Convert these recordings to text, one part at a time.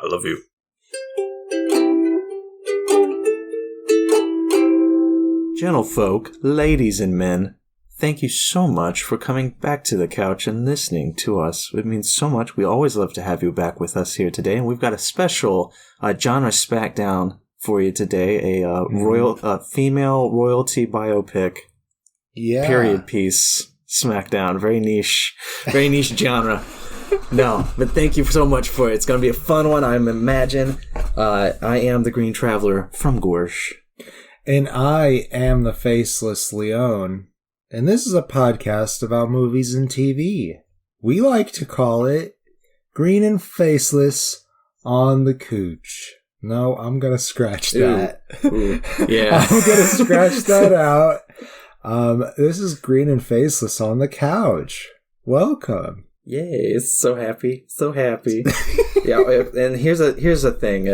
I love you. Gentlefolk, ladies and men, thank you so much for coming back to the couch and listening to us. It means so much. We always love to have you back with us here today. And we've got a special genre Smackdown for you today. A female royalty biopic. Yeah. Period piece. Smackdown. Very niche genre. No, but thank you so much for it. It's going to be a fun one, I imagine. I am the Green Traveler from Gorsh. And I am the Faceless Leon. And this is a podcast about movies and TV. We like to call it Green and Faceless on the Cooch. No, I'm going to scratch that. Ooh. Yeah. I'm going to scratch that out. This is Green and Faceless on the Couch. Welcome. Yay, so happy. So happy. Yeah, and here's a thing.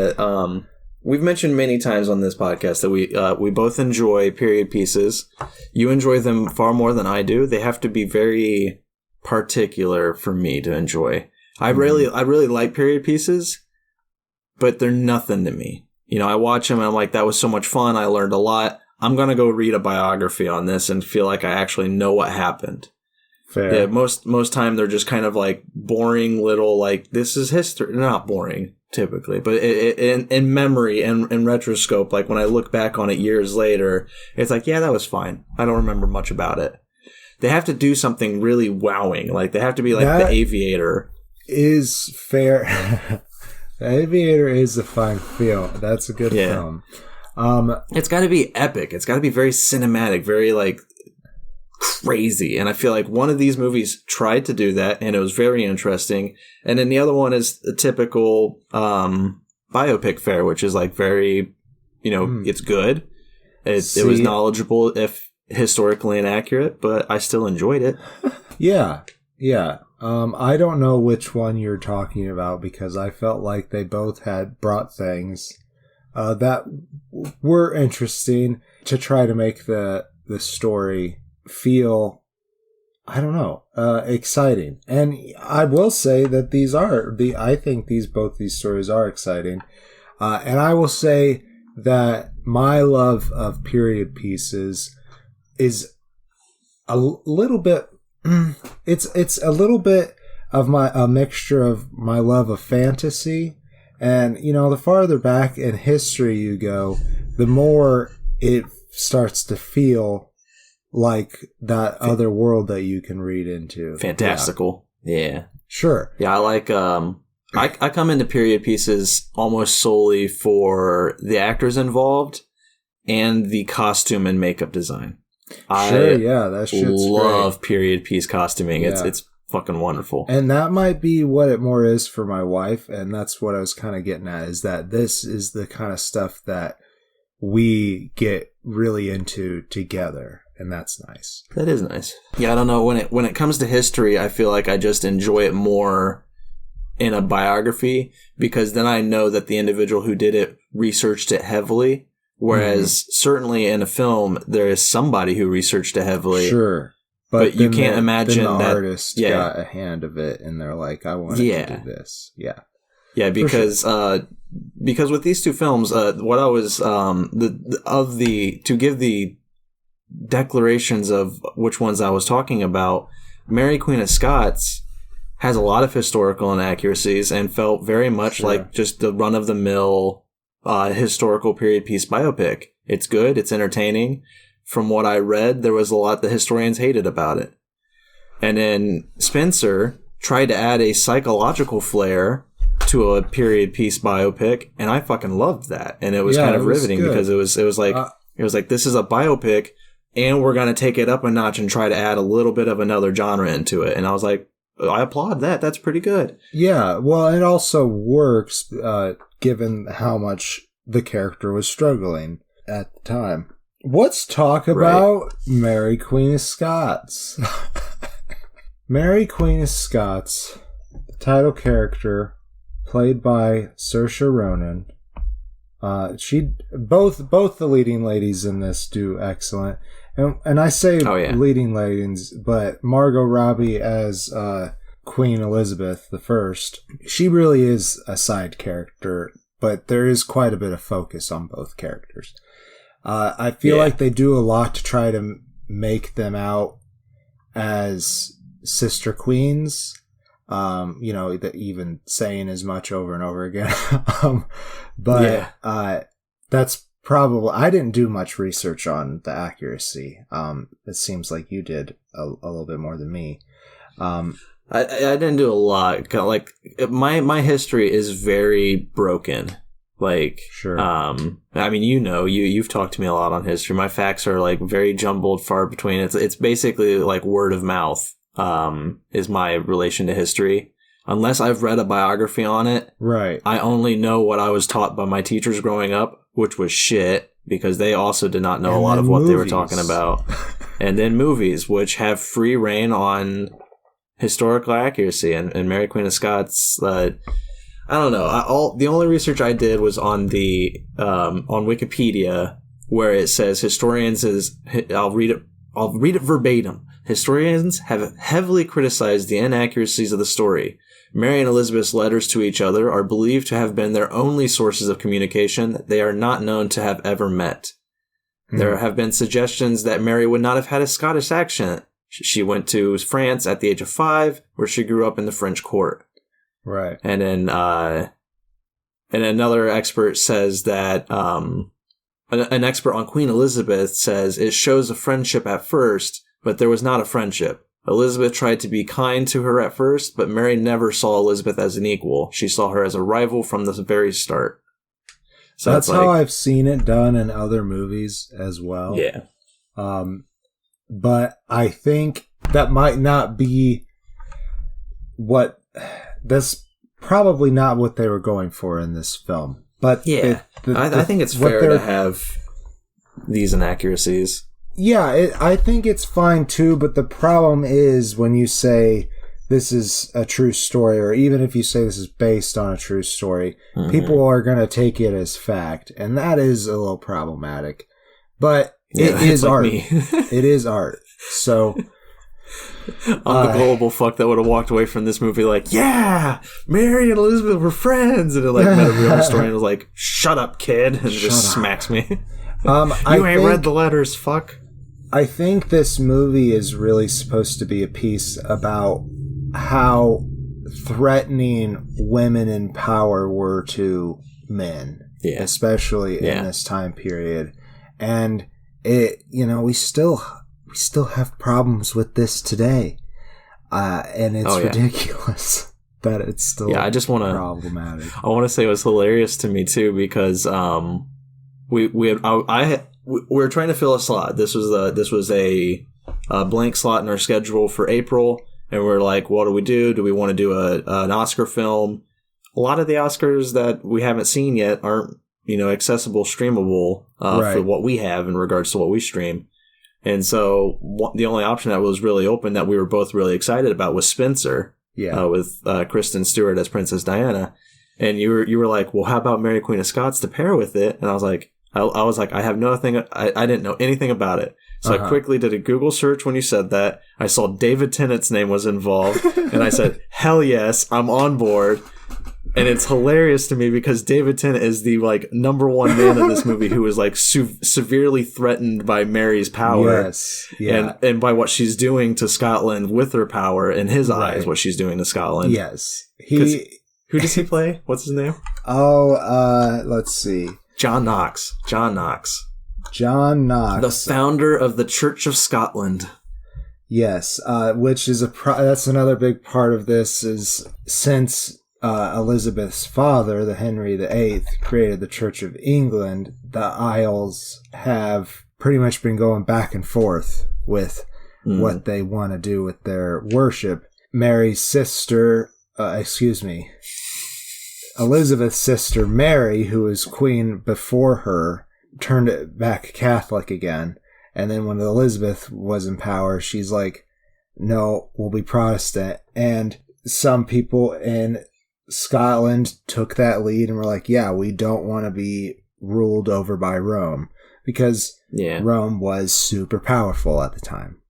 We've mentioned many times on this podcast that we both enjoy period pieces. You enjoy them far more than I do. They have to be very particular for me to enjoy. I really like period pieces, but they're nothing to me. You know, I watch them and I'm like, that was so much fun. I learned a lot. I'm going to go read a biography on this and feel like I actually know what happened. Fair. Yeah, most time they're just kind of like boring little, like, this is history. They're not boring. Typically, but in memory and in retroscope, like when I look back on it years later, it's like, yeah, that was fine. I don't remember much about it. They have to do something really wowing. Like they have to be like The Aviator. Is fair. The Aviator is a fine film. That's a good film. It's got to be epic. It's got to be very cinematic, very like crazy. And I feel like one of these movies tried to do that and it was very interesting. And then the other one is a typical biopic fare, which is like very, it's good. It was knowledgeable, if historically inaccurate, but I still enjoyed it. Yeah. I don't know which one you're talking about because I felt like they both had brought things that were interesting to try to make the story feel, I don't know, exciting. And I will say that I think both these stories are exciting. And I will say that my love of period pieces is a little bit, it's a little bit of a mixture of my love of fantasy. And, the farther back in history you go, the more it starts to feel like that other world that you can read into. Fantastical. Yeah. Sure. Yeah, I like, I come into period pieces almost solely for the actors involved and the costume and makeup design. That shit's love great. Period piece costuming. Yeah. It's fucking wonderful. And that might be what it more is for my wife, and that's what I was kind of getting at, is that this is the kind of stuff that we get really into together. And that's nice. That is nice. Yeah, I don't know. When it comes to history, I feel like I just enjoy it more in a biography because then I know that the individual who did it researched it heavily. Whereas certainly in a film, there is somebody who researched it heavily. Sure. But you can't imagine then the that artist got a hand of it and they're like, I want to do this. Yeah. Yeah, because because with these two films, what I was to give the declarations of which ones I was talking about, Mary Queen of Scots has a lot of historical inaccuracies and felt very much like just the run-of-the-mill historical period piece biopic. It's good. It's entertaining. From what I read, there was a lot that historians hated about it. And then Spencer tried to add a psychological flair to a period piece biopic, and I fucking loved that. And it was kind of riveting because it was like this is a biopic, and we're going to take it up a notch and try to add a little bit of another genre into it. And I was like, I applaud that. That's pretty good. Yeah, well, it also works given how much the character was struggling at the time. Let's talk about Mary Queen of Scots. Mary Queen of Scots, the title character, played by Saoirse Ronan. Both the leading ladies in this do excellent. And I say leading ladies, but Margot Robbie as Queen Elizabeth I, she really is a side character, but there is quite a bit of focus on both characters. I feel like they do a lot to try to make them out as sister queens. Even saying as much over and over again. That's probably, I didn't do much research on the accuracy. It seems like you did a little bit more than me. I didn't do a lot. Kind of like my history is very broken. Like, sure. I mean, you've talked to me a lot on history. My facts are like very jumbled, far between. It's basically like word of mouth. Is my relation to history. Unless I've read a biography on it, right? I only know what I was taught by my teachers growing up, which was shit, because they also did not know a lot of what they were talking about. And then movies, which have free reign on historical accuracy, and Mary Queen of Scots. I don't know. The only research I did was on on Wikipedia, where it says historians I'll read it verbatim. Historians have heavily criticized the inaccuracies of the story. Mary and Elizabeth's letters to each other are believed to have been their only sources of communication. They are not known to have ever met. There have been suggestions that Mary would not have had a Scottish accent. She went to France at the age of 5, where she grew up in the French court. Right. And then another expert says that an expert on Queen Elizabeth says it shows a friendship at first, but there was not a friendship. Elizabeth tried to be kind to her at first, but Mary never saw Elizabeth as an equal. She saw her as a rival from the very start. So that's how I've seen it done in other movies as well. Yeah. But I think that might not be that's probably not what they were going for in this film. But yeah, I think it's fair to have these inaccuracies. Yeah, I think it's fine too, but the problem is when you say this is a true story, or even if you say this is based on a true story, people are going to take it as fact, and that is a little problematic. But it is art. It is art. So I'm the gullible fuck that would have walked away from this movie like, yeah, Mary and Elizabeth were friends, and it like met a real historian and was like, shut up, kid, and just smacks me. You ain't read the letters, fuck. I think this movie is really supposed to be a piece about how threatening women in power were to men, especially in this time period. And we still have problems with this today, and it's ridiculous that it's still problematic. I want to say it was hilarious to me too, because we were trying to fill a slot. This was a blank slot in our schedule for April, and we're like, what do we do? Do we want to do an Oscar film? A lot of the Oscars that we haven't seen yet aren't accessible, streamable for what we have in regards to what we stream. And so the only option that was really open that we were both really excited about was Spencer, with Kristen Stewart as Princess Diana. And you were like, well, how about Mary Queen of Scots to pair with it? And I was like, I have nothing. I didn't know anything about it. So I quickly did a Google search when you said that. I saw David Tennant's name was involved, and I said, hell yes, I'm on board. And it's hilarious to me because David Tennant is the number one man in this movie who is severely threatened by Mary's power. Yes. Yeah. And by what she's doing to Scotland with her power in his eyes, what she's doing to Scotland. Yes. Who does he play? What's his name? Let's see. John Knox. The founder of the Church of Scotland. Yes. Which is that's another big part of this is since Elizabeth's father, the Henry VIII, created the Church of England, the Isles have pretty much been going back and forth with what they want to do with their worship. Elizabeth's sister Mary, who was queen before her, turned it back Catholic again. And then when Elizabeth was in power, she's like, no, we'll be Protestant. And some people in Scotland took that lead and were like, yeah, we don't want to be ruled over by Rome, because Rome was super powerful at the time.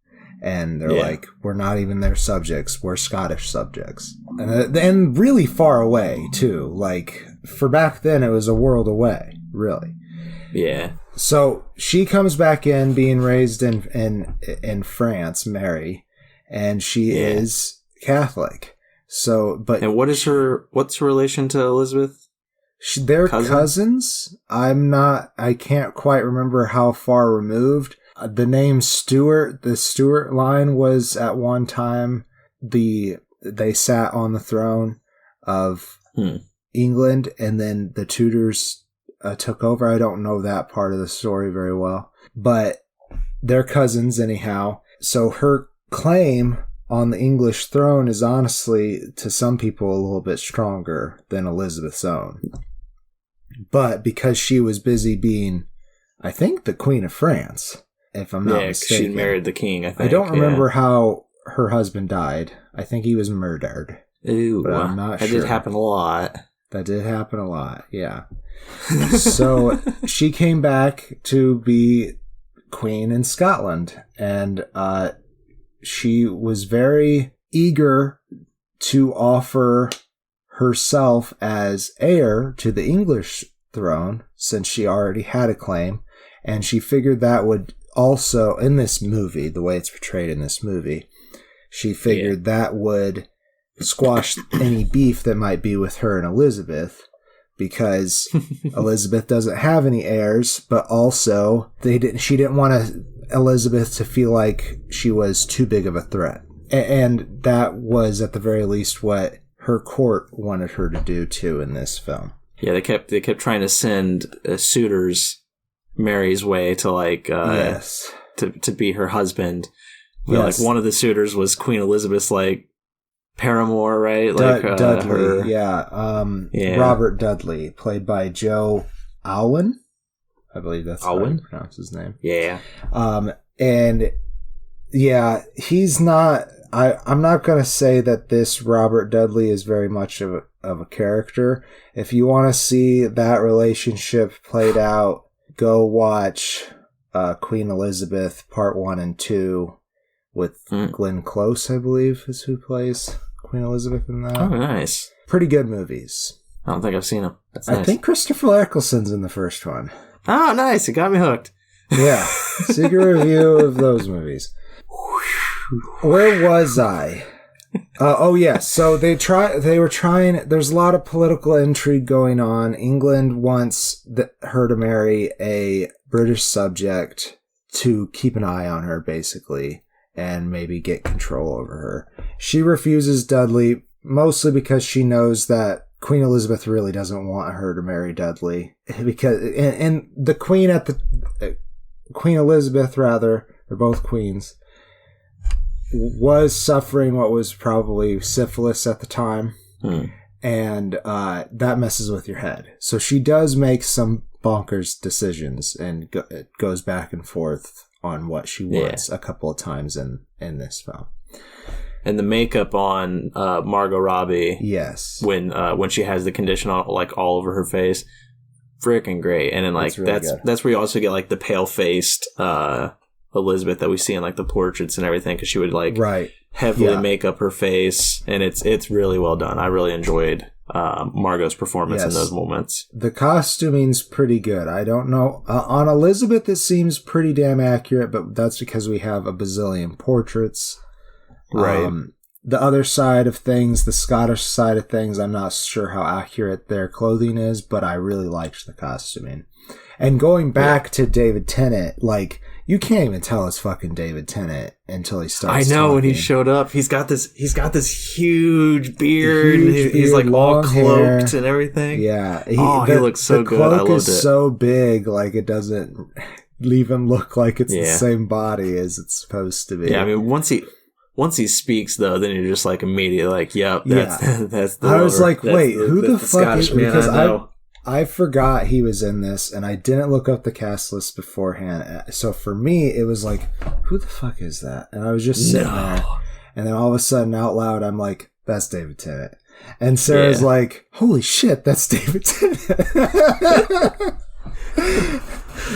And they're like, we're not even their subjects. We're Scottish subjects. And really far away, too. Like, for back then, it was a world away, really. Yeah. So she comes back in, being raised in France, Mary, and she is Catholic. So, and what's her relation to Elizabeth? They're cousins. I can't quite remember how far removed. The name Stewart, the Stewart line was at one time they sat on the throne of England, and then the Tudors took over. I don't know that part of the story very well, but they're cousins anyhow. So her claim on the English throne is honestly, to some people, a little bit stronger than Elizabeth's own. But because she was busy being, I think, the Queen of France, if I'm not mistaken. She married the king, I think. I don't remember how her husband died. I think he was murdered. Ooh, but I'm not sure. That did happen a lot. That did happen a lot, yeah. So she came back to be queen in Scotland, and she was very eager to offer herself as heir to the English throne, since she already had a claim, and she figured that would also, in this movie, the way it's portrayed in this movie, she figured that would squash any beef that might be with her and Elizabeth, because Elizabeth doesn't have any heirs, but also she didn't want Elizabeth to feel like she was too big of a threat. And that was, at the very least, what her court wanted her to do, too, in this film. Yeah, they kept trying to send suitors Mary's way to to be her husband. Yes. Like one of the suitors was Queen Elizabeth's paramour, right? Dudley, Robert Dudley, played by Joe Alwyn. I believe that's how you pronounce his name. Yeah. And yeah, he's not. I'm not going to say that this Robert Dudley is very much of a character. If you want to see that relationship played out, go watch Queen Elizabeth Part 1 and 2 with Glenn Close, I believe, is who plays Queen Elizabeth in that. Oh, nice. Pretty good movies. I don't think I've seen them. That's nice. I think Christopher Eccleston's in the first one. Oh, nice. It got me hooked. Yeah. Secret review of those movies. Where was I? So they were trying, there's a lot of political intrigue going on. England wants her to marry a British subject to keep an eye on her, basically, and maybe get control over her. She refuses Dudley, mostly because she knows that Queen Elizabeth really doesn't want her to marry Dudley, because and the Queen Queen Elizabeth, rather, they're both queens, was suffering what was probably syphilis at the time, and that messes with your head. So she does make some bonkers decisions, and it goes back and forth on what she wants a couple of times in this film. And the makeup on Margot Robbie, yes, when she has the condition on all over her face, freaking great. And then really that's where you also get the pale faced Elizabeth that we see in the portraits and everything, because she would heavily make up her face, and it's really well done. I really enjoyed Margot's performance in those moments. The costuming's pretty good. I don't know on Elizabeth, it seems pretty damn accurate, but that's because we have a bazillion portraits. Right. The other side of things, the Scottish side of things, I'm not sure how accurate their clothing is, but I really liked the costuming. And going back to David Tennant, you can't even tell it's fucking David Tennant until he starts. I know talking. When he showed up, he's got this huge beard, and he's all cloaked hair. And everything. Yeah, he looks so good. I loved it. The cloak is so big, it doesn't leave him look like it's the same body as it's supposed to be. Yeah, I mean once he speaks, though, then you're just immediately yep, that's the I was wait, who the fuck is... Because I forgot he was in this, and I didn't look up the cast list beforehand. So for me, it was who the fuck is that? And I was just sitting there, and then all of a sudden, out loud, I'm like, that's David Tennant. And Sarah's like, holy shit, that's David Tennant.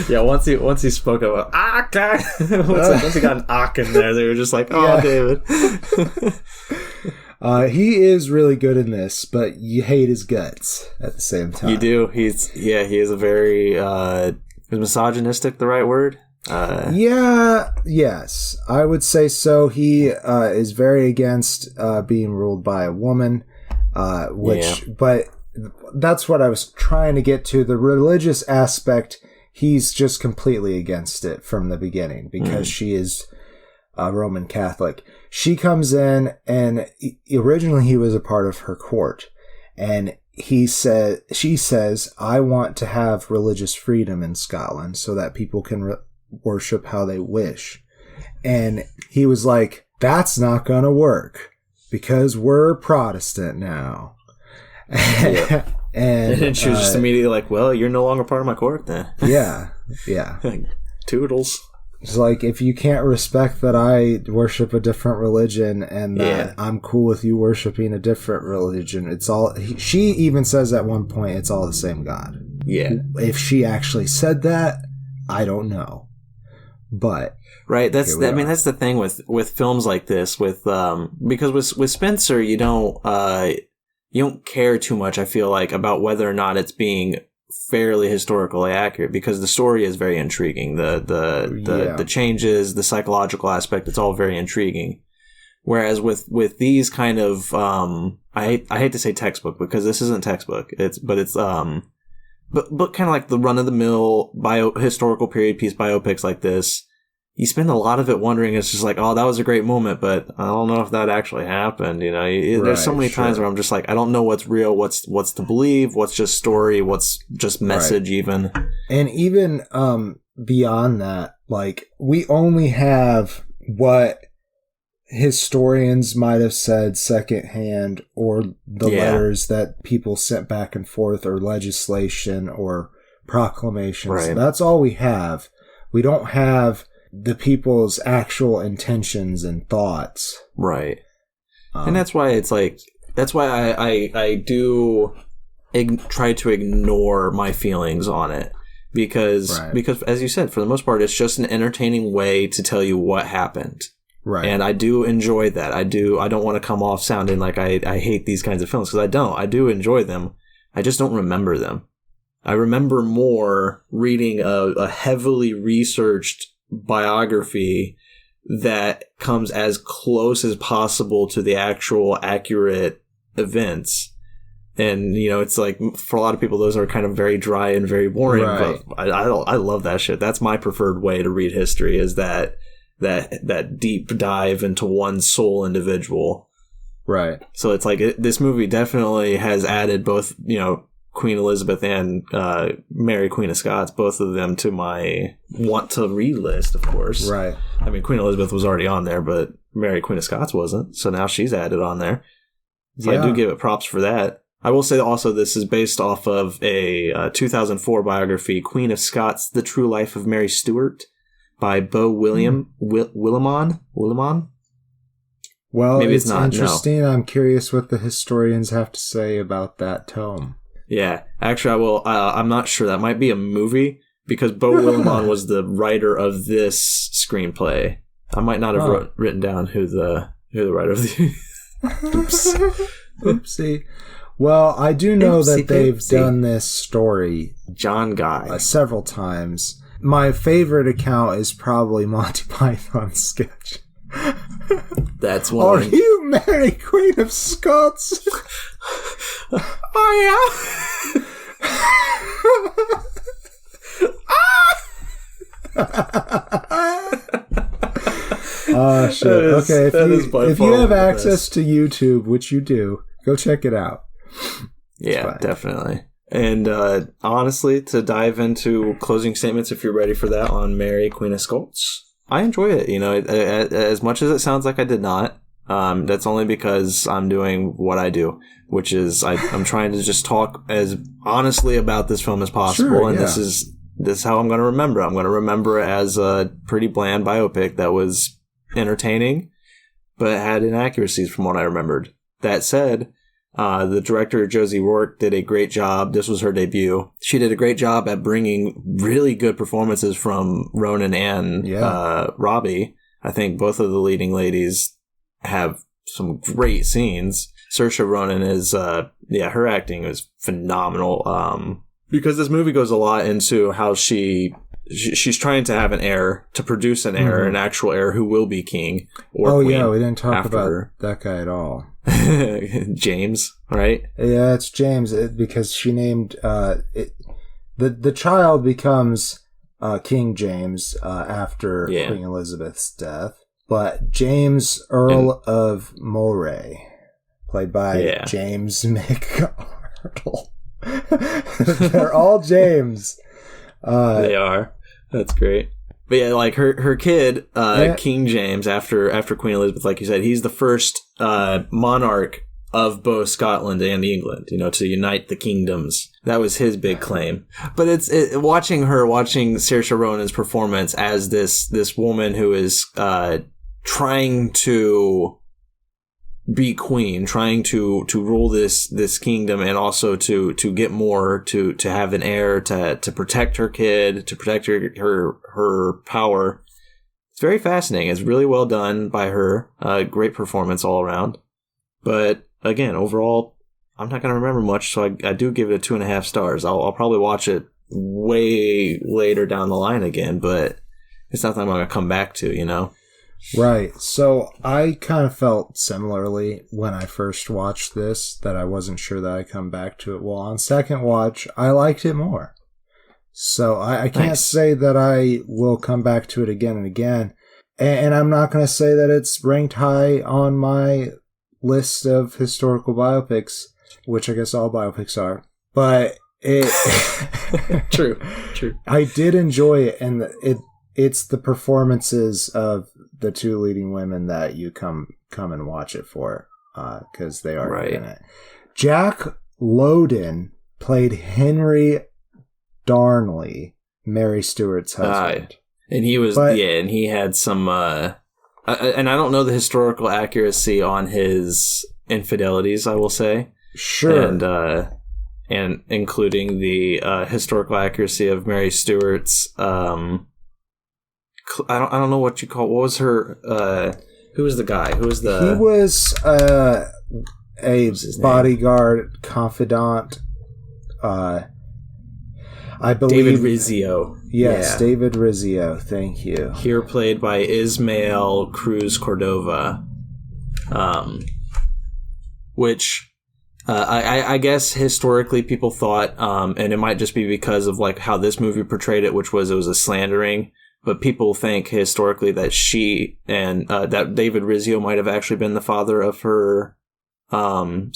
Yeah, once he spoke about once he got an "ak" in there, they were just like, "Oh, David." He is really good in this, but you hate his guts at the same time. You do. He is a very is misogynistic the right word? Yes, I would say so. He is very against being ruled by a woman, but that's what I was trying to get to. The religious aspect, he's just completely against it from the beginning because she is Roman Catholic. She comes in, and originally he was a part of her court, and she says, "I want to have religious freedom in Scotland so that people can worship how they wish." And he was like, "That's not going to work because we're Protestant now." Yeah. and she was just immediately like, "Well, you're no longer part of my court then." Yeah. Toodles. It's like, if you can't respect that I worship a different religion and that I'm cool with you worshiping a different religion, it's all... She even says at one point, it's all the same God. Yeah. If she actually said that, I don't know. But... Right, that's the thing with films like this, because with Spencer, you don't care too much, I feel like, about whether or not it's being fairly historically accurate, because the story is very intriguing. The changes, the psychological aspect, it's all very intriguing. Whereas with these kind of I hate to say textbook, because this isn't textbook. But kind of like the run of the mill historical period piece biopics like this, you spend a lot of it wondering, it's just like, oh, that was a great moment, but I don't know if that actually happened. You know, there's so many times where I'm just like, I don't know what's real, what's to believe, what's just story, what's just message even. And even beyond that, like, we only have what historians might have said secondhand, or the letters that people sent back and forth, or legislation or proclamations. Right. That's all we have. We don't have the people's actual intentions and thoughts. Right. And that's why it's like, that's why I do try to ignore my feelings on it. Because as you said, for the most part, it's just an entertaining way to tell you what happened. Right. And I do enjoy that. I don't want to come off sounding like I hate these kinds of films, because I don't. I do enjoy them. I just don't remember them. I remember more reading a heavily researched biography that comes as close as possible to the actual accurate events. And, you know, it's like, for a lot of people, those are kind of very dry and very boring. Right. But I love that shit. That's my preferred way to read history, is that deep dive into one sole individual. Right. So it's like, this movie definitely has added both, you know, Queen Elizabeth and Mary, Queen of Scots, both of them to my want to read list, of course. Right. I mean, Queen Elizabeth was already on there, but Mary, Queen of Scots wasn't. So now she's added on there. So I do give it props for that. I will say also, this is based off of a 2004 biography, Queen of Scots, The True Life of Mary Stewart, by Beau Willimon. Well, maybe it's not. interesting. No. I'm curious what the historians have to say about that tome. Yeah, actually, I will. I'm not sure. That might be a movie, because Beau Willimon was the writer of this screenplay. I might not have written down who the writer of the. Oops. Oopsie. Well, I do know that they've done this story, John Guy, several times. My favorite account is probably Monty Python's sketch. That's one. Are you Mary, Queen of Scots? Oh yeah. Shit. Okay, if you have access to YouTube, which you do, go check it out. Yeah, definitely. And honestly, to dive into closing statements, if you're ready for that, on Mary, Queen of Scots, I enjoy it. You know, as much as it sounds like I did not, that's only because I'm doing what I do, which is I'm trying to just talk as honestly about this film as possible. Sure, and this is how I'm going to remember it. I'm going to remember it as a pretty bland biopic that was entertaining, but had inaccuracies from what I remembered. That said, The director, Josie Rourke, did a great job. This was her debut. She did a great job at bringing really good performances from Ronan and Robbie. I think both of the leading ladies have some great scenes. Saoirse Ronan is, her acting is phenomenal. Because this movie goes a lot into how she's trying to have an heir, to produce an heir, an actual heir who will be king or queen. We didn't talk about that guy at all. James, right? Yeah, it's James, because she named the child becomes King James after Queen Elizabeth's death. But James, Earl of Moray, played by James McArdle. They're all James. They are. That's great. But yeah, like her kid, King James, after Queen Elizabeth, like you said, he's the first monarch of both Scotland and England, to unite the kingdoms. That was his big claim. But watching Saoirse Ronan's performance as this woman who is trying to be queen, trying to rule this kingdom, and also to get more, to have an heir, to protect her kid, to protect her power. It's very fascinating. It's really well done by her. Great performance all around. But again, overall, I'm not going to remember much, so I do give it 2.5 stars. I'll probably watch it way later down the line again, but it's nothing I'm going to come back to, Right. So I kind of felt similarly when I first watched this, that I wasn't sure that I'd come back to it. Well, on second watch, I liked it more. So I can't say that I will come back to it again and again. And I'm not going to say that it's ranked high on my list of historical biopics, which I guess all biopics are. But True. I did enjoy it, and it's the performances of the two leading women that you come and watch it for, because they are in it. Jack Lowden played Henry Darnley, Mary Stewart's husband. And he was, and he had some, and I don't know the historical accuracy on his infidelities, I will say. Sure. And including the historical accuracy of Mary Stewart's, I don't know what you call. What was her? Who was the guy? Who was the? He was a bodyguard, confidant. I believe David Rizzio. Yes, David Rizzio. Thank you. Here played by Ismael Cruz Cordova, which I guess historically people thought, and it might just be because of like how this movie portrayed it, which was it was a slandering. But people think historically that she and that David Rizzio might have actually been the father of her son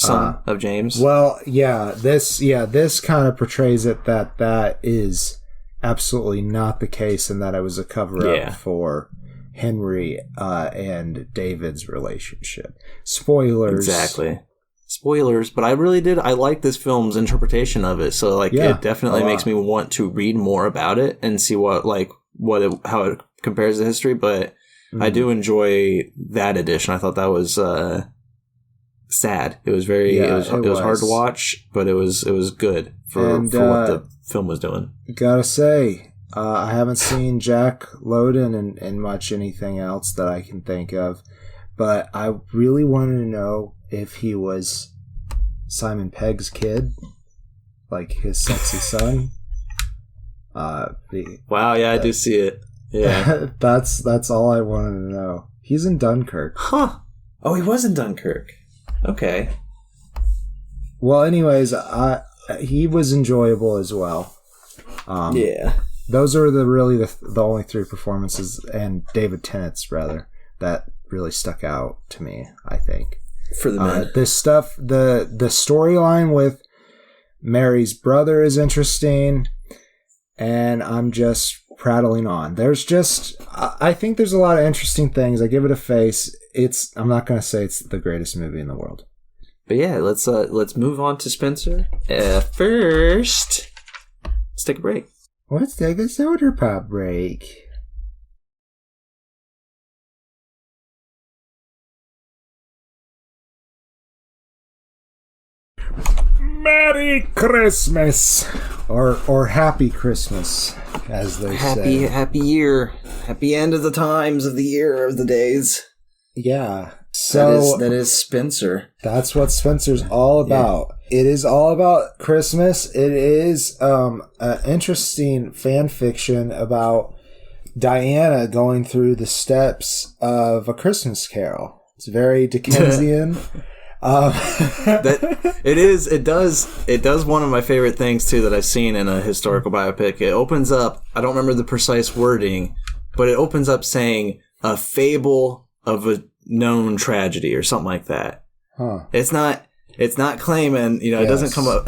of James. Well, this kind of portrays it that is absolutely not the case, and that it was a cover up for Henry and David's relationship. Spoilers. Exactly. Spoilers, but I like this film's interpretation of it. So it definitely makes me want to read more about it and see how it compares to history, but I do enjoy that edition. I thought that was sad. It was it was hard to watch, but it was good for what the film was doing. Gotta say, I haven't seen Jack Lowden in much anything else that I can think of, but I really wanted to know if he was Simon Pegg's kid, like his sexy son. I do see it. Yeah. that's all I wanted to know. He's in Dunkirk. Huh. Oh, he was in Dunkirk. Okay. Well, anyways, he was enjoyable as well. Those are the only three performances, and David Tennant's rather, that really stuck out to me, I think. For the men. This stuff, the storyline with Mary's brother is interesting. And I'm just prattling on. I think there's a lot of interesting things. I give it a face. I'm not going to say it's the greatest movie in the world. But yeah, let's move on to Spencer. First, let's take a break. Let's take a soda pop break. Merry Christmas, or Happy Christmas, as they say. Happy year, happy end of the times of the year of the days. Yeah. So that is Spencer. That's what Spencer's all about. Yeah. It is all about Christmas. It is an interesting fan fiction about Diana going through the steps of A Christmas Carol. It's very Dickensian. It does one of my favorite things too that I've seen in a historical biopic. It opens up, I don't remember the precise wording, but it opens up saying a fable of a known tragedy or something like that. Huh. It's not claiming, it doesn't come up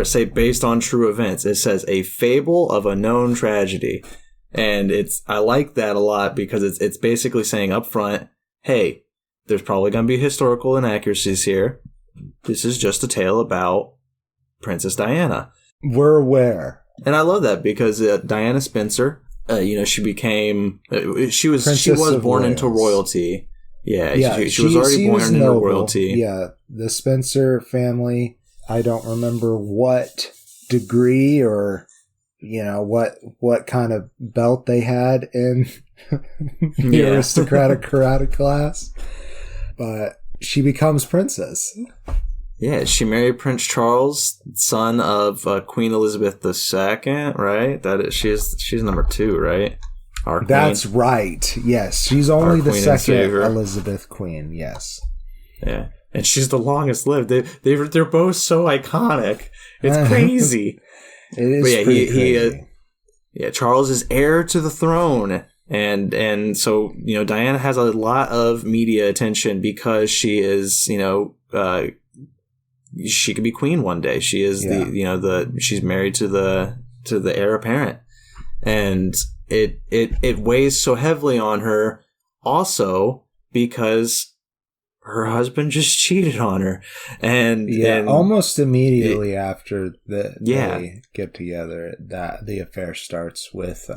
say based on true events. It says a fable of a known tragedy. And I like that a lot because it's basically saying up front, hey, there's probably going to be historical inaccuracies here. This is just a tale about Princess Diana. We're aware. And I love that because Diana Spencer, she became, she was born into royalty. Yeah, she was already born into royalty. Yeah, the Spencer family, I don't remember what degree or, what kind of belt they had in the aristocratic karate class. But she becomes princess. Yeah, she married Prince Charles, son of Queen Elizabeth II, right? She's number 2, right? Our That's queen. Right. Yes, she's only the second Elizabeth queen. Yes. Yeah, and she's the longest lived. They're both so iconic. It's crazy. It is crazy. Charles is heir to the throne. And so, Diana has a lot of media attention because she is, she could be queen one day. She is she's married to the heir apparent. And it weighs so heavily on her also because her husband just cheated on her. And almost immediately after they get together, that the affair starts with,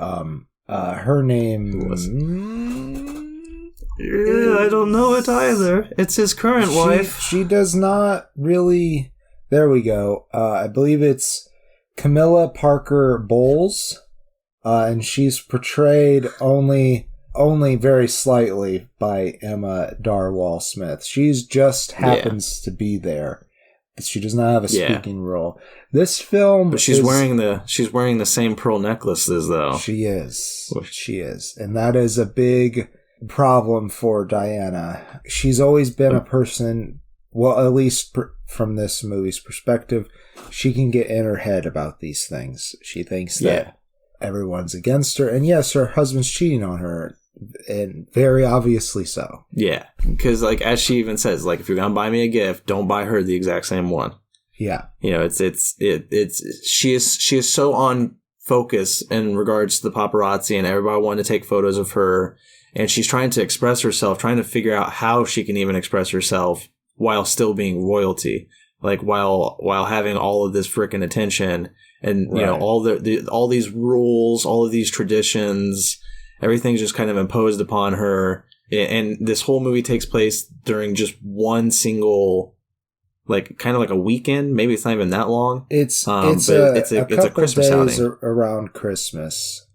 her name was... I don't know it either. It's his current wife. She does not really... There we go. I believe it's Camilla Parker Bowles. And she's portrayed only very slightly by Emma Darwall Smith. She's just happens to be there. She does not have a speaking role. This film, but she's wearing the same pearl necklaces, though. She is, and that is a big problem for Diana. She's always been a person. Well, at least from this movie's perspective, she can get in her head about these things. She thinks that everyone's against her, and yes, her husband's cheating on her. And very obviously so. Yeah, because as she even says, if you're gonna buy me a gift, don't buy her the exact same one. Yeah, she is so on focus in regards to the paparazzi and everybody wanting to take photos of her, and she's trying to express herself, trying to figure out how she can even express herself while still being royalty, while having all of this frickin' attention and all these rules, all of these traditions. Everything's just kind of imposed upon her. And this whole movie takes place during just one single, kind of like a weekend. Maybe it's not even that long. It's a Christmas days around Christmas.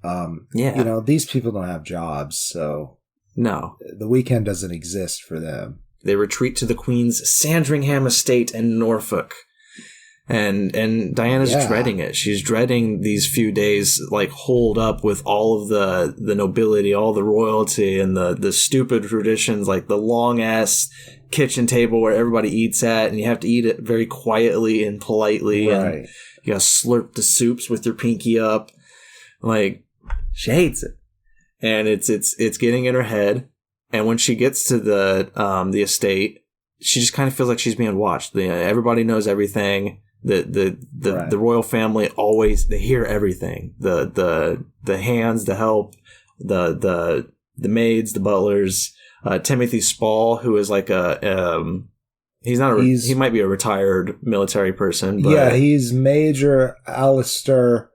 These people don't have jobs, so no, the weekend doesn't exist for them. They retreat to the Queen's Sandringham estate in Norfolk. And Diana's dreading it. She's dreading these few days, holed up with all of the nobility, all the royalty, and the stupid traditions, the long-ass kitchen table where everybody eats at, and you have to eat it very quietly and politely, and you gotta slurp the soups with your pinky up. She hates it. And it's getting in her head. And when she gets to the estate, she just kind of feels like she's being watched. Everybody knows everything. The royal family always, they hear everything. The hands, the help, the maids, the butlers. Timothy Spall, who is he might be a retired military person, but he's Major Alistair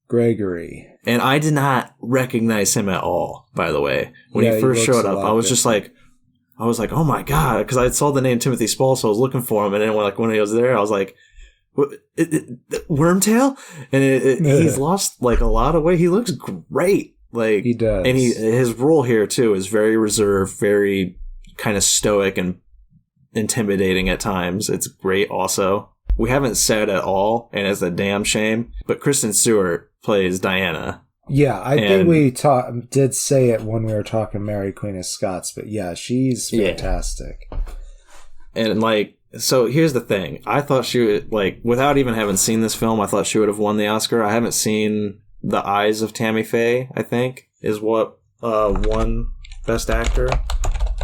Gregory. And I did not recognize him at all, by the way. When he first showed up, I was just oh my God, because I saw the name Timothy Spall, so I was looking for him, and then when he was there, I was like, Wormtail, and he's lost like a lot of weight. He looks great. Like he does, and his role here too is very reserved, very kind of stoic and intimidating at times. It's great. Also, we haven't said at all, and it's a damn shame, but Kristen Stewart plays Diana. Yeah, I think we did say it when we were talking Mary Queen of Scots, but yeah, she's fantastic. Yeah. And like, so here's the thing. I thought she would, like, without even having seen this film, I thought she would have won the Oscar. I haven't seen The Eyes of Tammy Faye, I think, is what won Best Actor.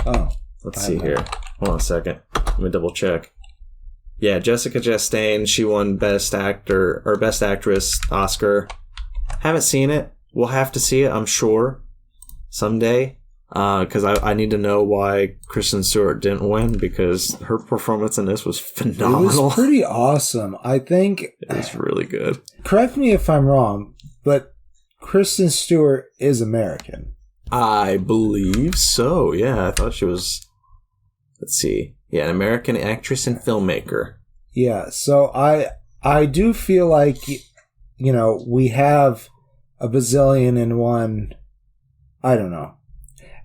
Oh. Let's see here. Hold on a second. Let me double check. Yeah, Jessica Chastain, she won Best Actor or Best Actress Oscar. Haven't seen it. We'll have to see it, I'm sure, someday. Because I need to know why Kristen Stewart didn't win, because her performance in this was phenomenal. It was pretty awesome. I think it's really good. Correct me if I'm wrong, but Kristen Stewart is American. I believe so. Yeah, I thought she was. Let's see. Yeah, an American actress and filmmaker. Yeah, so I do feel like, we have a bazillion and one. I don't know.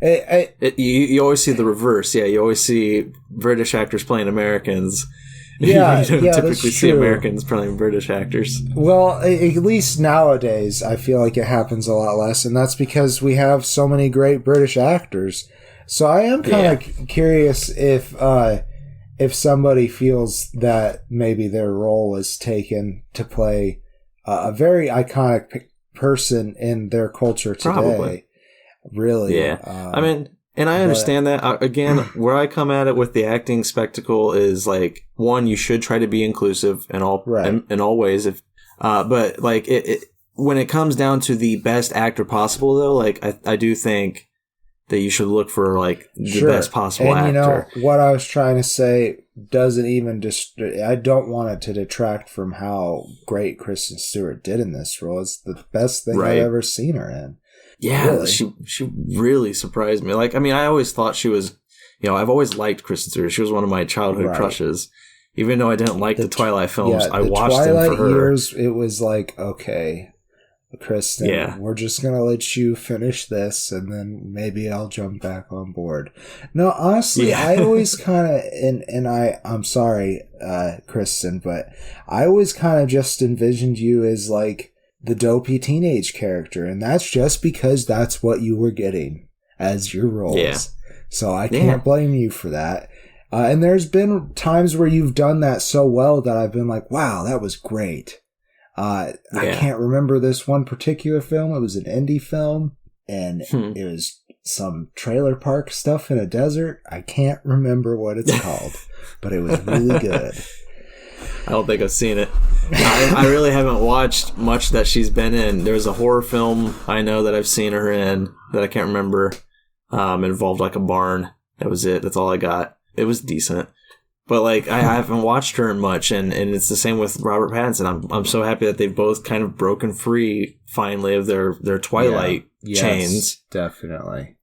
You always see the reverse. Yeah, you always see British actors playing Americans. Yeah, you don't typically see true. Americans playing British actors. Well, at least nowadays, I feel like it happens a lot less, and that's because we have so many great British actors. So I am kind of curious if somebody feels that maybe their role is taken to play a very iconic person in their culture today. Probably. Really. Yeah. I mean, and I understand that. Again, where I come at it with the acting spectacle is like, one, you should try to be inclusive in all ways. But like when it comes down to the best actor possible, though, like I do think that you should look for like the best possible actor. What I was trying to say doesn't even I don't want it to detract from how great Kristen Stewart did in this role. It's the best thing I've ever seen her in. Yeah, really. She really surprised me. Like, I mean, I always thought she was, I've always liked Kristen Stewart. She was one of my childhood crushes. Even though I didn't like the Twilight films, I watched Twilight them for her. Years, it was like, okay, Kristen, we're just going to let you finish this, and then maybe I'll jump back on board. No, honestly, I always kind of, and I'm sorry, Kristen, but I always kind of just envisioned you as like the dopey teenage character, and that's just because that's what you were getting as your roles. Yeah. So I can't blame you for that. And there's been times where you've done that so well that I've been like, wow, that was great. I can't remember this one particular film. It was an indie film, and it was some trailer park stuff in a desert. I can't remember what it's called, but it was really good. I don't think I've seen it. I really haven't watched much that she's been in. There's a horror film I know that I've seen her in that I can't remember. It involved like a barn. That was it. That's all I got. It was decent. But like I haven't watched her in much, and it's the same with Robert Pattinson. I'm so happy that they've both kind of broken free finally of their Twilight chains. Definitely.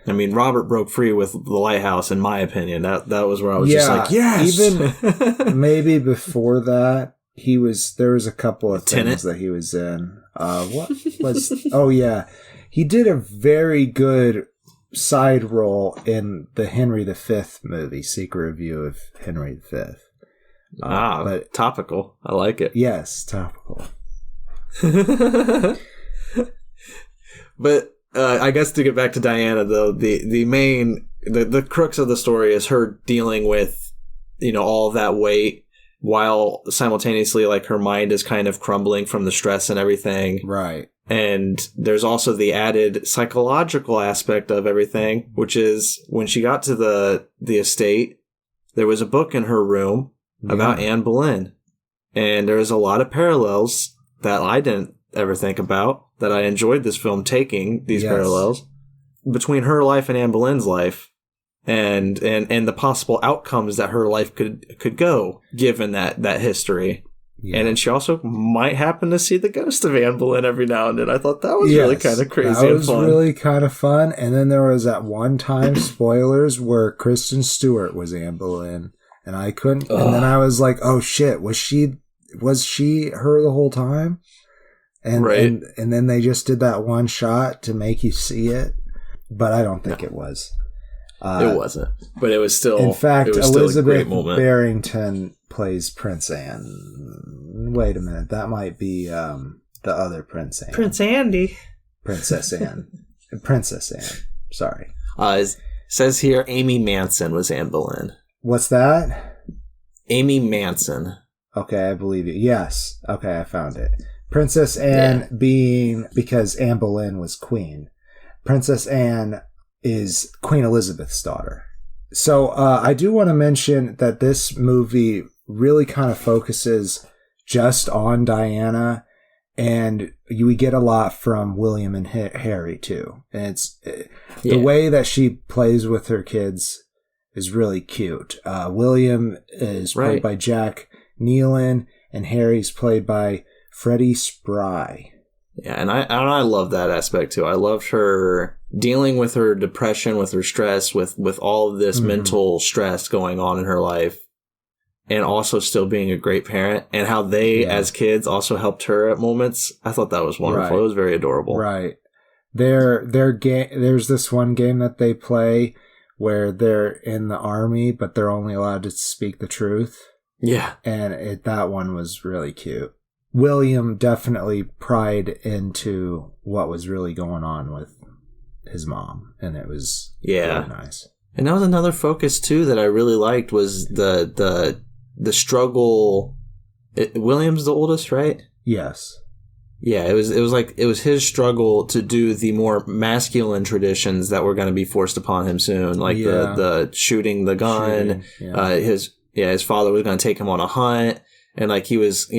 I mean, Robert broke free with The Lighthouse, in my opinion. That was where I was just like, yes! Even maybe before that, there was a couple of things Tenet? that he was in. What was... Oh, yeah. He did a very good side role in the Henry V movie, Secret Review of Henry V. But topical. I like it. Yes, topical. But... I guess to get back to Diana, though, the crux of the story is her dealing with, all of that weight while simultaneously, like, her mind is kind of crumbling from the stress and everything. Right. And there's also the added psychological aspect of everything, which is when she got to the estate, there was a book in her room about Anne Boleyn. And there's a lot of parallels that I didn't ever think about, that I enjoyed this film taking these parallels between her life and Anne Boleyn's life, and the possible outcomes that her life could go given that history. Yeah. And then she also might happen to see the ghost of Anne Boleyn every now and then. I thought that was really kind of crazy. That was and fun. Really kind of fun. And then there was that one time, spoilers, where Kristen Stewart was Anne Boleyn, and I couldn't. And then I was like, oh shit, was she was she her the whole time? And, right. And then they just did that one shot to make you see it. But I don't think it was. It wasn't. But it was still. In fact, it was still Elizabeth a great moment. Barrington plays Prince Anne. Wait a minute. That might be the other Prince Anne. Prince Andy. Princess Anne. Princess Anne. Sorry. It says here Amy Manson was Anne Boleyn. What's that? Amy Manson. Okay, I believe you. Yes. Okay, I found it. Princess Anne being, because Anne Boleyn was queen. Princess Anne is Queen Elizabeth's daughter. So I do want to mention that this movie really kind of focuses just on Diana, and we get a lot from William and Harry too. And it's the way that she plays with her kids is really cute. William is played by Jack Nealon, and Harry's played by Freddie Spry. Yeah, and I love that aspect too. I loved her dealing with her depression, with her stress, with all of this mental stress going on in her life, and also still being a great parent, and how they, as kids, also helped her at moments. I thought that was wonderful. It was very adorable. Right. There's this one game that they play where they're in the army, but they're only allowed to speak the truth. Yeah. And that one was really cute. William definitely pried into what was really going on with his mom, and it was really nice. And that was another focus too that I really liked, was the struggle. William's the oldest, right? Yes. Yeah, it was his struggle to do the more masculine traditions that were going to be forced upon him soon, like the shooting the gun. His father was going to take him on a hunt, and like he was,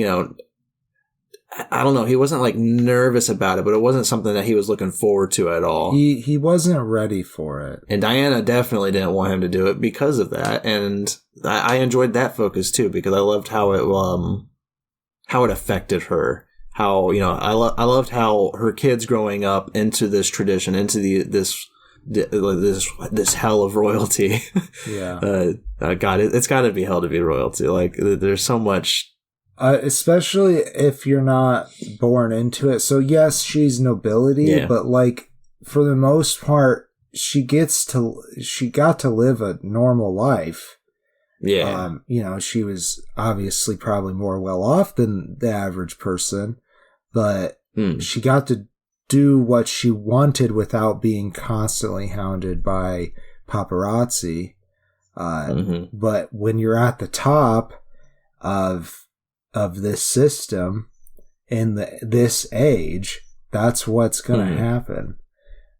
I don't know, he wasn't like nervous about it, but it wasn't something that he was looking forward to at all. He wasn't ready for it. And Diana definitely didn't want him to do it because of that. And I enjoyed that focus too, because I loved how it affected her. How, I loved how her kids growing up into this tradition, into this hell of royalty. Yeah. God, it's got to be hell to be royalty. Like, there's so much. Especially if you're not born into it. So yes, she's nobility, but like for the most part, she got to live a normal life. Yeah. She was obviously probably more well off than the average person, but she got to do what she wanted without being constantly hounded by paparazzi. But when you're at the top of this system in this age, that's what's going to happen,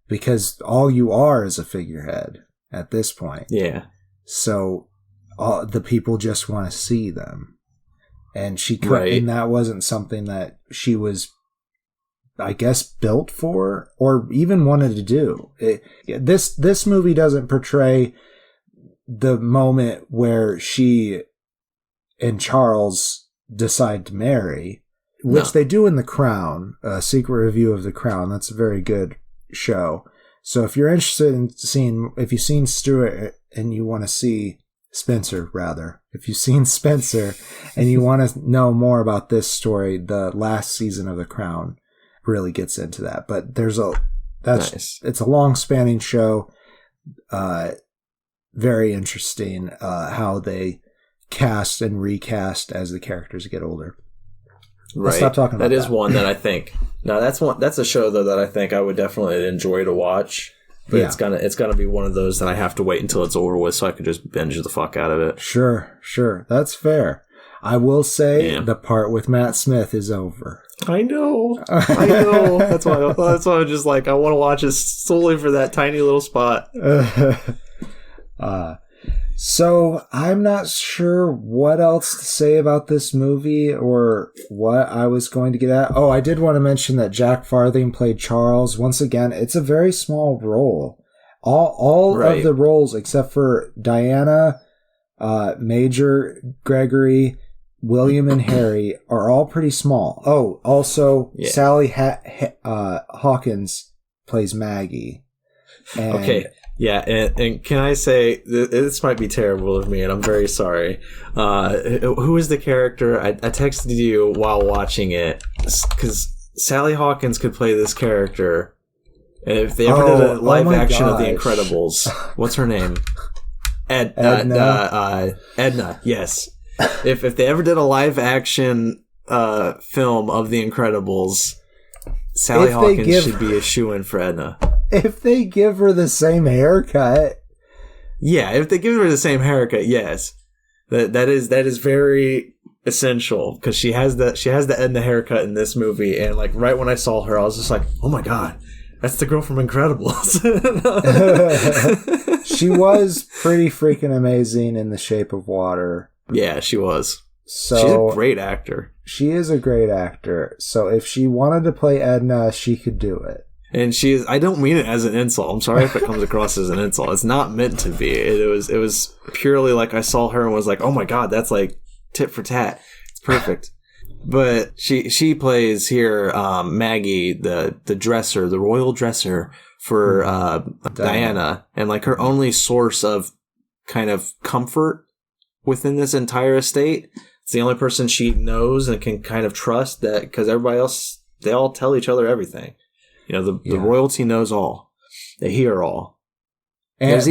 because all you are is a figurehead at this point. Yeah. So the people just want to see them, and she could, and that wasn't something that she was, I guess, built for or even wanted to do. This movie doesn't portray the moment where she and Charles decide to marry, which they do in The Crown, a secret review of The Crown. That's a very good show. So if you're interested in if you've seen Stewart and you want to see Spencer, rather, if you've seen Spencer and you want to know more about this story, the last season of The Crown really gets into that. But it's a long spanning show. Very interesting how they cast and recast as the characters get older. Right. Stop talking about that. That is one that I think. No, that's a show though that I think I would definitely enjoy to watch. But it's gonna be one of those that I have to wait until it's over with so I could just binge the fuck out of it. Sure. That's fair. I will say the part with Matt Smith is over. I know. That's why I'm just like, I want to watch it solely for that tiny little spot. So I'm not sure what else to say about this movie or what I was going to get at. Oh, I did want to mention that Jack Farthing played Charles. Once again, it's a very small role. All of the roles except for Diana, Major Gregory, William, and Harry are all pretty small. Oh, also Sally Hawkins plays Maggie. And Yeah, and can I say, this might be terrible of me, and I'm very sorry. Who is the character? I texted you while watching it, because Sally Hawkins could play this character. And if they ever did a live action of The Incredibles, what's her name? Edna, yes. If they ever did a live action film of The Incredibles, Sally Hawkins should be a shoo-in for Edna. If they give her the same haircut. Yeah, if they give her the same haircut, yes. That is very essential, because she has the Edna haircut in this movie, and like right when I saw her, I was just like, oh my god, that's the girl from Incredibles. She was pretty freaking amazing in The Shape of Water. Yeah, she was. So she's a great actor. She is a great actor. So if she wanted to play Edna, she could do it. And I don't mean it as an insult. I'm sorry if it comes across as an insult. It's not meant to be. It was purely like I saw her and was like, oh my god, that's like tit for tat. It's perfect. But she plays here Maggie, the dresser, the royal dresser for Diana. And like her only source of kind of comfort within this entire estate. It's the only person she knows and can kind of trust, that because everybody else, they all tell each other everything. You know, the royalty knows all. They hear all. And there's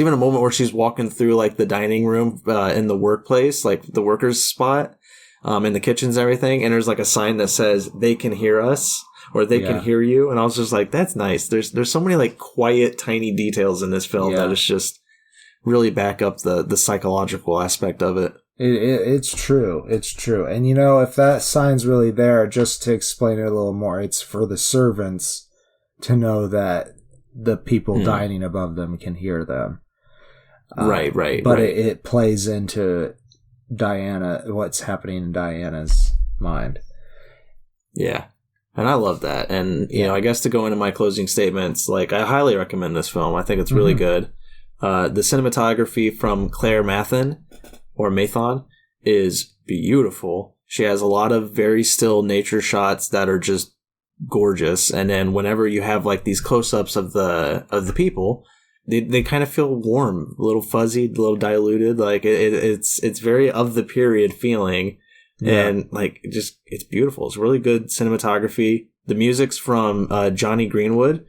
even a moment where she's walking through like the dining room in the workplace, like the workers' spot, in the kitchens and everything. And there's like a sign that says they can hear us, or they can hear you. And I was just like, that's nice. There's so many like quiet, tiny details in this film that is just really back up the psychological aspect of it. It's true. It's true. And, you know, if that sign's really there, just to explain it a little more, it's for the servants to know that the people dining above them can hear them. Right. But it plays into Diana, what's happening in Diana's mind. Yeah. And I love that. And, you know, I guess to go into my closing statements, like, I highly recommend this film. I think it's really good. The cinematography from Claire Mathon is beautiful. She has a lot of very still nature shots that are just gorgeous. And then whenever you have like these close-ups of the people, they kind of feel warm, a little fuzzy, a little diluted. Like it's very of the period feeling. Yeah. And like it's beautiful. It's really good cinematography. The music's from Johnny Greenwood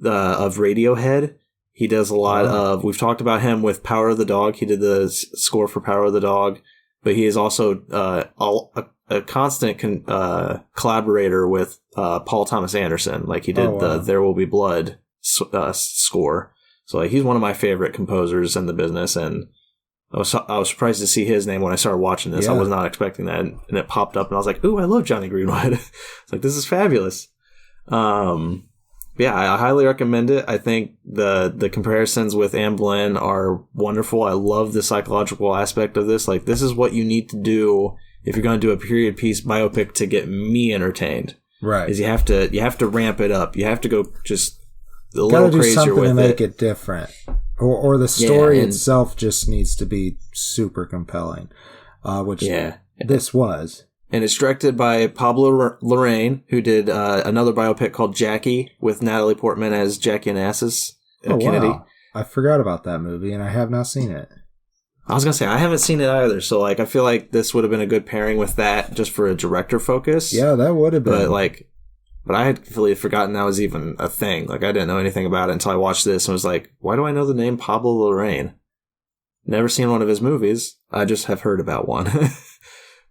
of Radiohead. He does a lot of, we've talked about him with Power of the Dog. He did the score for Power of the Dog, but he is also a constant collaborator with Paul Thomas Anderson. Like he did the There Will Be Blood score. So like, he's one of my favorite composers in the business, and I was surprised to see his name when I started watching this. I was not expecting that, and it popped up, and I was like, ooh, I love Johnny Greenwood. It's like, this is fabulous. Yeah, I highly recommend it. I think the comparisons with Anne Boleyn are wonderful. I love the psychological aspect of this. Like, this is what you need to do if you're going to do a period piece biopic to get me entertained. Right. Is you have to ramp it up. You have to go just a little crazier with it. To make it different. Or the story itself just needs to be super compelling, which this was. And it's directed by Pablo Larraín, who did another biopic called Jackie with Natalie Portman as Jackie Onassis Kennedy. Wow. I forgot about that movie, and I have not seen it. I was going to say, I haven't seen it either, so like I feel like this would have been a good pairing with that just for a director focus. Yeah, that would have been. But I had completely forgotten that was even a thing. Like, I didn't know anything about it until I watched this and was like, why do I know the name Pablo Larraín? Never seen one of his movies. I just have heard about one.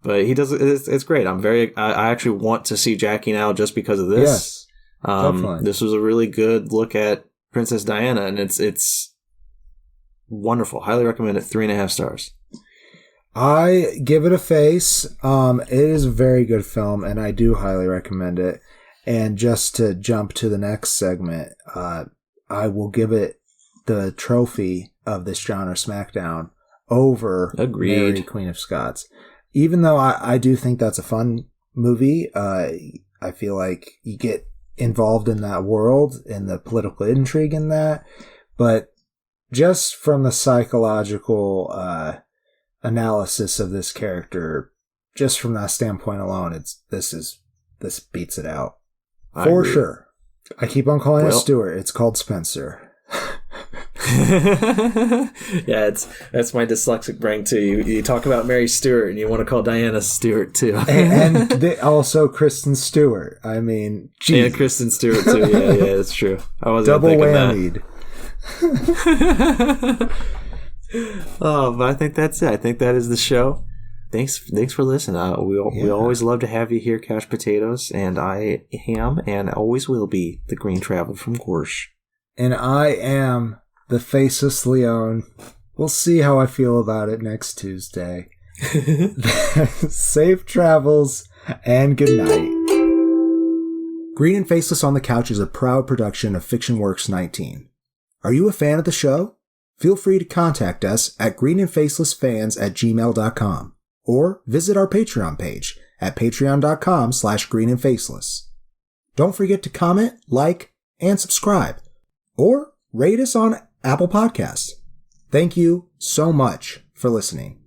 But he does it's great. I actually want to see Jackie now just because of this. Yes, definitely. This was a really good look at Princess Diana, and it's wonderful. Highly recommend it. 3.5 stars. I give it a face. It is a very good film, and I do highly recommend it. And just to jump to the next segment, I will give it the trophy of this genre, Smackdown, over Mary, Queen of Scots. Even though I do think that's a fun movie, I feel like you get involved in that world and the political intrigue in that. But just from the psychological analysis of this character, just from that standpoint alone, this beats it out. For sure. I keep on calling it Stewart. It's called Spencer. Yeah, that's my dyslexic brain too. You talk about Mary Stewart and you want to call Diana Stewart too. and also Kristen Stewart. I mean, geez. And Kristen Stewart too. Yeah, that's true. I wasn't double thinking whammied. Oh, but I think that's it. I think that is the show. Thanks for listening. We always love to have you here, Couch Potatoes, and I am and always will be the Green Traveler from Gorsh. And I am the Faceless Leon. We'll see how I feel about it next Tuesday. Safe travels and good night. Green and Faceless on the Couch is a proud production of FictionWorks 19. Are you a fan of the show? Feel free to contact us at greenandfacelessfans@gmail.com or visit our Patreon page at patreon.com/greenandfaceless. Don't forget to comment, like, and subscribe, or rate us on Apple Podcasts. Thank you so much for listening.